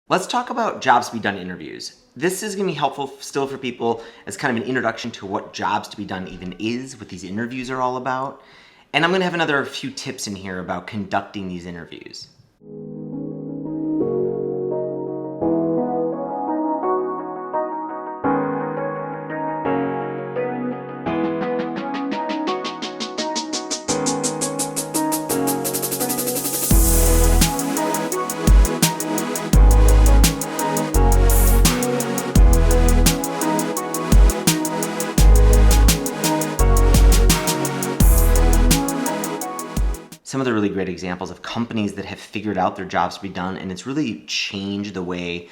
Let's talk about jobs to be done interviews. This is going to be helpful still for people as kind of an introduction to what jobs to be done even is, what these interviews are all about. And I'm going to have another few tips in here about conducting these interviews. Some of the really great examples of companies that have figured out their jobs to be done, and it's really changed the way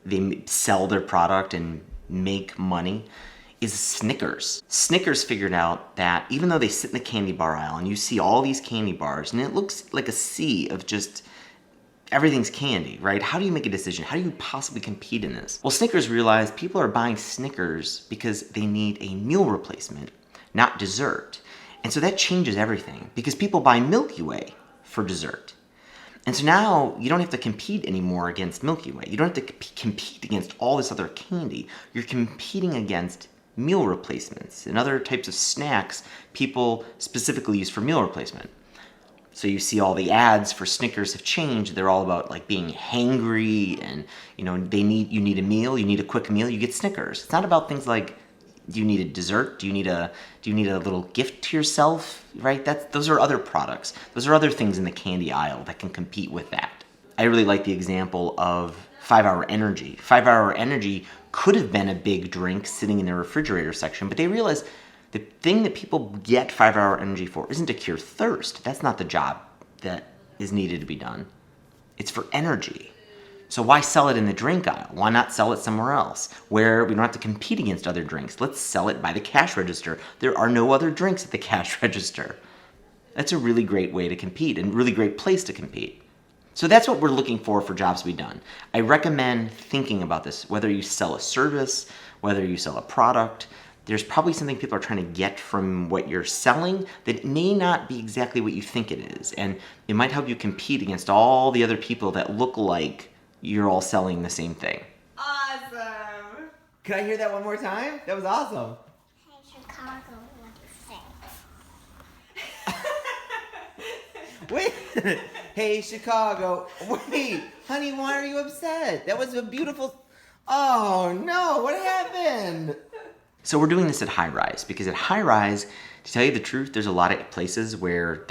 they sell their product and make money, is Snickers. Snickers figured out that even though they sit in the candy bar aisle and you see all these candy bars and it looks like a sea of just everything's candy, right? How do you make a decision? How do you possibly compete in this? Well, Snickers realized people are buying Snickers because they need a meal replacement, not dessert. And so that changes everything because people buy Milky Way for dessert. And so now you don't have to compete anymore against Milky Way. You don't have to compete against all this other candy. You're competing against meal replacements and other types of snacks people specifically use for meal replacement. So you see all the ads for Snickers have changed. They're all about like being hangry and you need a meal, you need a quick meal, you get Snickers. It's not about things like, do you need a dessert? Do you need a little gift to yourself? Right? Those are other products. Those are other things in the candy aisle that can compete with that. I really like the example of 5-Hour Energy. 5-Hour Energy could have been a big drink sitting in the refrigerator section, but they realized the thing that people get 5-Hour Energy for isn't to cure thirst. That's not the job that is needed to be done. It's for energy. So why sell it in the drink aisle? Why not sell it somewhere else where we don't have to compete against other drinks? Let's sell it by the cash register. There are no other drinks at the cash register. That's a really great way to compete and really great place to compete. So that's what we're looking for jobs to be done. I recommend thinking about this, whether you sell a service, whether you sell a product. There's probably something people are trying to get from what you're selling that may not be exactly what you think it is. And it might help you compete against all the other people that look like you're all selling the same thing. Awesome! Could I hear that one more time? That was awesome. Hey, Chicago, Wait. Hey, Chicago. Wait, honey, why are you upset? That was a beautiful... Oh, no, what happened? So we're doing this at High Rise because at High Rise, to tell you the truth, there's a lot of places where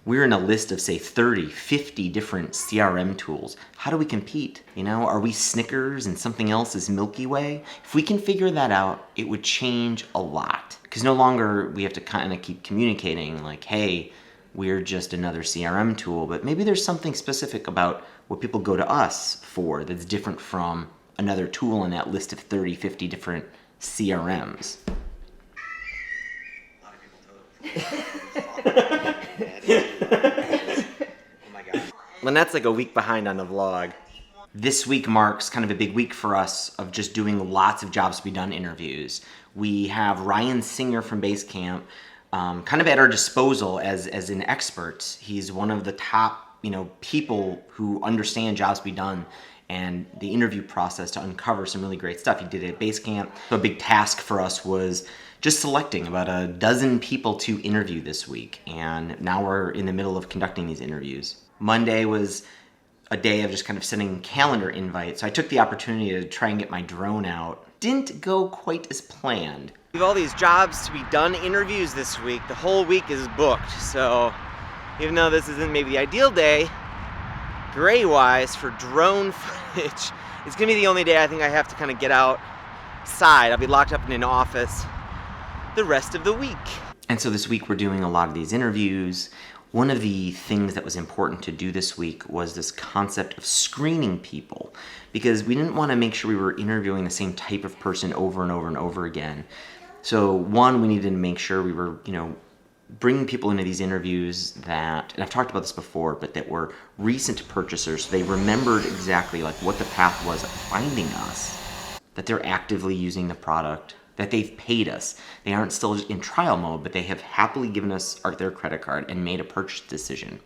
we're in a list of, say, 30, 50 different CRM tools. How do we compete? Are we Snickers and something else is Milky Way? If we can figure that out, it would change a lot. Because no longer we have to kind of keep communicating like, hey, we're just another CRM tool, but maybe there's something specific about what people go to us for that's different from another tool on that list of 30, 50 different CRMs. A lot of people totally. Oh my God. Lynette's like a week behind on the vlog. This week marks kind of a big week for us of just doing lots of jobs to be done interviews. We have Ryan Singer from Basecamp kind of at our disposal as an expert. He's one of the top people who understand jobs to be done and the interview process to uncover some really great stuff. He did it at Basecamp. So a big task for us was just selecting about a dozen people to interview this week. And now we're in the middle of conducting these interviews. Monday was a day of just kind of sending calendar invites. So I took the opportunity to try and get my drone out. Didn't go quite as planned. We have all these jobs to be done interviews this week. The whole week is booked. So even though this isn't maybe the ideal day, gray-wise for drone footage, it's gonna be the only day I think I have to kind of get outside. I'll be locked up in an office the rest of the week. And so this week we're doing a lot of these interviews. One of the things that was important to do this week was this concept of screening people, because we didn't want to make sure we were interviewing the same type of person over and over and over again. So one, we needed to make sure we were, bringing people into these interviews that, and I've talked about this before, but that were recent purchasers. So they remembered exactly like what the path was of finding us, that they're actively using the product, that they've paid us. They aren't still in trial mode, but they have happily given us their credit card and made a purchase decision.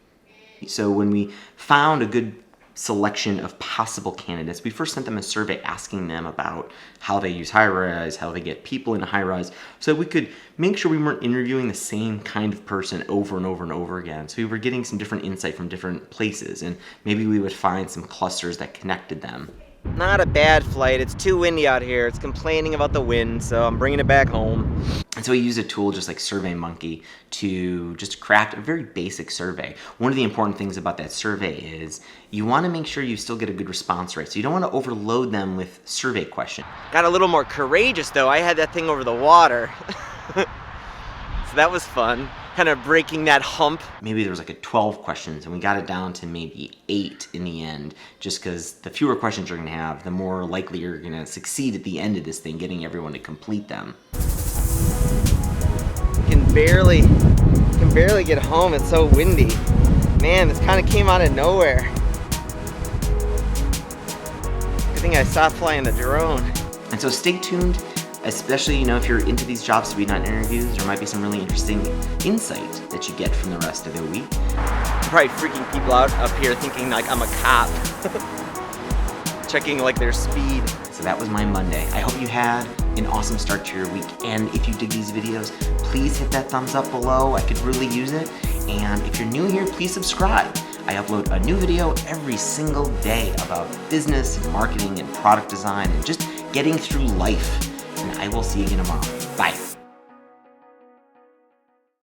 So when we found a good selection of possible candidates, we first sent them a survey asking them about how they use high-rise, how they get people into high-rise, so we could make sure we weren't interviewing the same kind of person over and over and over again. So we were getting some different insight from different places, and maybe we would find some clusters that connected them. Not a bad flight. It's too windy out here. It's complaining about the wind, so I'm bringing it back home. And so we use a tool just like SurveyMonkey to just craft a very basic survey. One of the important things about that survey is you want to make sure you still get a good response rate. So you don't want to overload them with survey questions. Got a little more courageous though. I had that thing over the water. So that was fun. Kind of breaking that hump. Maybe there was like 12 questions and we got it down to maybe 8 in the end, just because the fewer questions you're gonna have, the more likely you're gonna succeed at the end of this thing, getting everyone to complete them. Can barely get home, it's so windy. Man, this kind of came out of nowhere. Good thing I stopped flying the drone. And so stay tuned. Especially, if you're into these jobs to be done interviews, there might be some really interesting insight that you get from the rest of the week. I'm probably freaking people out up here thinking like I'm a cop. Checking like their speed. So that was my Monday. I hope you had an awesome start to your week. And if you dig these videos, please hit that thumbs up below. I could really use it. And if you're new here, please subscribe. I upload a new video every single day about business and marketing and product design and just getting through life. And I will see you again tomorrow. Bye.